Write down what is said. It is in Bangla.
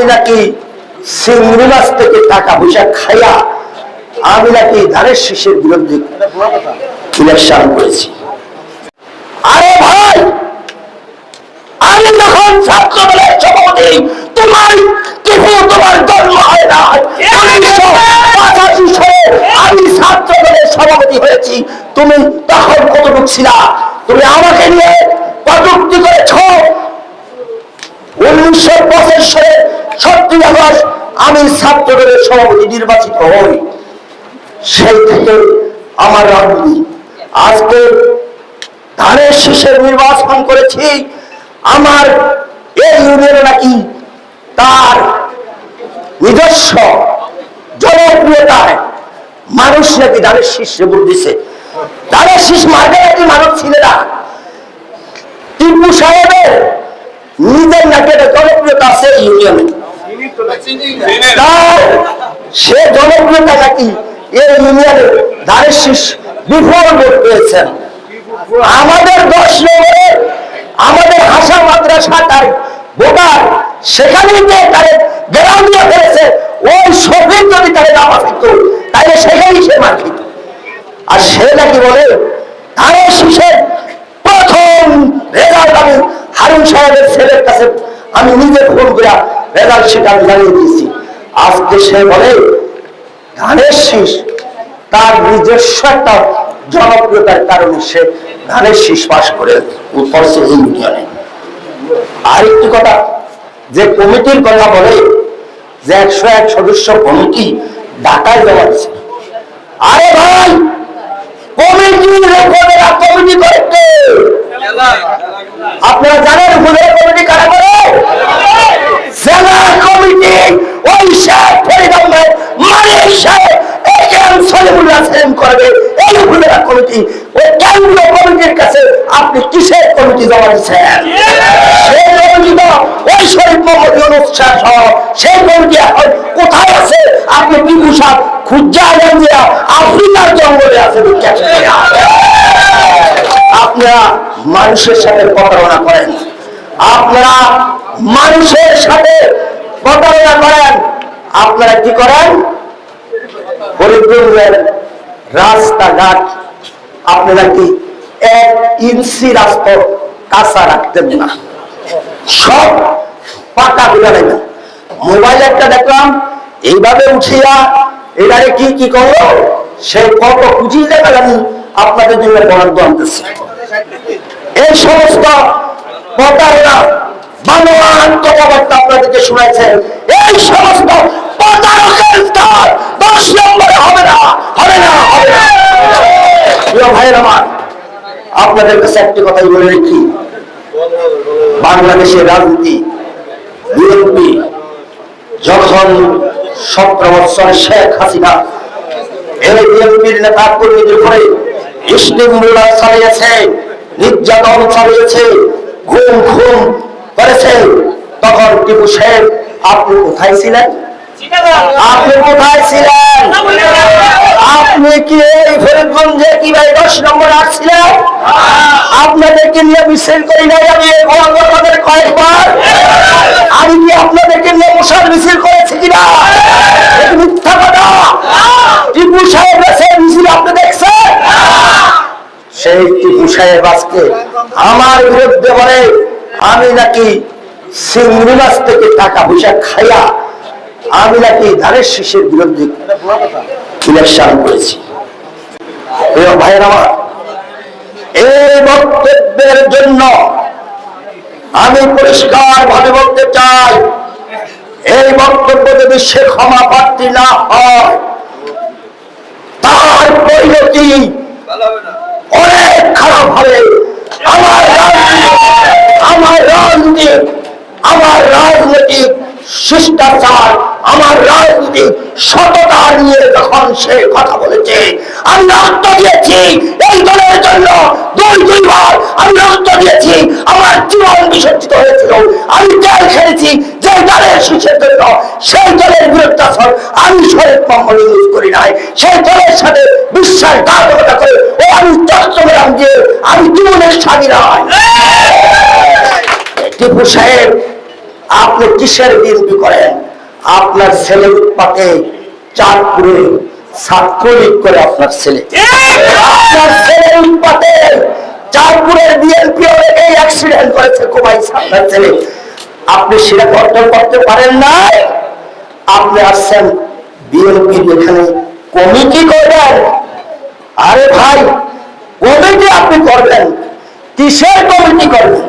আমি নাকি চিংড়ি মাছ থেকে টাকা পয়সা খাইয়া আমি নাকি ধানের শীষের বিরুদ্ধে ইলেকশন করেছি। আরে ভাই, আমি যখন ছাত্র দলের সভাপতি, তোমার জন্ম হয় না। 1985 সালে আমি ছাত্র দলের সভাপতি হয়েছি। তুমি তখন কতটুকু ছিলা? তুমি আমাকে নিয়ে কটূক্তি করেছ। 1985 সালে 7 আগস্ট আমি ছাত্র দলের সভাপতি নির্বাচিত হই। সেই থেকে আমার রাজনীতি। আজকে ধানের শীষের নির্বাচন করেছি। আমার এই ইউনিয়নে নাকি তার নিজস্ব জনপ্রিয়তায় মানুষ নাকি ধানের শীষে ভোট দিছে। ধানের শীষ মার্কে নাকি মানুষ ছিল না। টিপু সাহেবের নিজের নাকি একটা জনপ্রিয়তা আছে ইউনিয়নে, সে জনপ্রিয়তা নাকি এই ইউনিয়নে ধানের শীষ বিফল ভোট পেয়েছেন। আমাদের 10 নম্বরের আমাদের হাসা মাদ্রাসা তার ভোটার সেখানেই তাদের গ্রাম দিয়ে ফেলেছে। ওই শফিক যদি তাদের নামাজ দিত তাহলে সেখানেই সে মার খেত। আর সে নাকি বলে ধানের শীষের প্রথম রেজাল্ট আমি হারুন সাহেবের ছেলের কাছে আমি নিজে ফোন করে রেজাল্ট সেটা আমি জানিয়ে দিয়েছি। আজকে সে বলে ধানের শীষ তার নিজস্ব একটা জনপ্রিয়তার কারণে সে ধানের শীষ পাশ করে পড়ছে এই ইউনিয়নে। আরেকটি কথা, যে কমিটির কথা বলে যে 101 সদস্য কমিটি ঢাকায় জমা দিচ্ছে। আরে ভাই, কমিটির রেকর্ডেরা কমিটি করে কে? আপনারা জানেন উপজেলা কমিটি কারা করে? জেলা কমিটি ওই শেখ ফরিদ আহমেদ মালিক সাহেব একেএম সলিমুল্লাহ সেলিম করবে। এই উপজেলা কমিটি ওই কেন্দ্রীয় কমিটির কাছে আপনি কিসের কমিটি জমা দিচ্ছেন? সেই কমিটি তো ওই শরীফ মোহাম্মদ ইউনূস সহ সেই কমিটি এখন কোথায় আছে? আপনি কি পোশাক খুঁজা দিয়া আফ্রিকার জঙ্গলে আছে। আপনারা মানুষের সাথে প্রতারণা করেন, আপনারা মানুষের সাথে প্রতারণা করেন। আপনারা কি করেন? ফরিদগঞ্জের রাস্তাঘাট আপনারা কি 1 ইঞ্চি রাস্তা কাঁচা রাখতেন না, সব পাকা তুলে নেবেন। মোবাইল একটা দেখলাম এইভাবে উঠিয়া এবারে কি কি করলো, সে কত কুচি দেখা জানি আপনাদের জন্য বরাদ্দ আনতেছে। এই সমস্ত প্রতারণা বানোয়ান কথাবার্তা আপনাদেরকে শুনেছেন। এই সমস্ত প্রতারকের স্তর 10 নম্বরে হবে না, হবে না, হবে না। প্রিয় ভাইয়ের আমার, আপনাদের কাছে একটি কথাই বলে রাখি, বাংলাদেশের রাজনীতি বিএনপি যখন 17 বছর শেখ হাসিনা এই বিএনপির নেতা কর্মীদের উপরে ইস্টিমরুলা চালিয়েছে, নির্যাতন চালিয়েছে, খুন করেছে, তখন টিপু সাহেব আপনি কোথায় ছিলেন? আপনি কোথায় ছিলেন? আপনি কি এই ফরিদগঞ্জে কি ভাই 10 নম্বর আসছিলেন? আপনাদেরকে নিয়ে মিছিল করি নাই আমি আপনাদের কয়েকবার? আমি কি আপনাদেরকে নিয়ে মশাল মিছিল করেছি কিনা? মিথ্যা কথা। টিপু সাহেব সেই মিছিল আপনি দেখছেন? সেই টিপু সাহেব আজকে আমার বিরুদ্ধে বলে আমি নাকি চিংড়ি মাছ থেকে টাকা পয়সা খাইয়া আমি নাকি ধানের শীষের বিরুদ্ধে ইলেকশন করেছি। ভাইয়ের আমার, এই বক্তব্যের জন্য আমি পরিষ্কার ভাবে বলতে চাই, এই বক্তব্য যদি সে ক্ষমা প্রার্থী না হয় তার পরিণতি অনেক খারাপ হবে। আমার রাজনৈতিক শিষ্টাচার, আমার রাজনীতিক সততা নিয়ে যখন সে কথা বলেছে, আমি রক্ত দিয়েছি এই দলের জন্য, 2বার আমি রক্ত দিয়েছি, আমার জীবন বিসর্জিত হয়েছিল, আমি জেল খেলেছি যে দলের শীষের জন্য, সেই দলের বিরুদ্ধে আমি শরীফ মোহাম্মদ ইউনূস করি নাই, সেই দলের সাথে বিশ্বাসঘাতকতা করে ও আমি চট্টগ্রাম দিয়ে আমি জীবনের স্বামী নয়। টিপু সাহেব আপনি কিসের বিএনপি করেন? আপনার ছেলে উৎপাতে চাঁদপুরে ছাত্রলীগ করে আপনার ছেলে। আপনার ছেলে উৎপাতে চাঁদপুরের বিএনপি অনেকেই অ্যাক্সিডেন্ট করেছে, কমাইছে আপনার ছেলে। আপনি সেটা অর্জন করতে পারেন না। আপনি আসছেন বিএনপির এখানে কমিটি করবেন। আরে ভাই, কমিটি আপনি করবেন, কিসের কমিটি করবেন?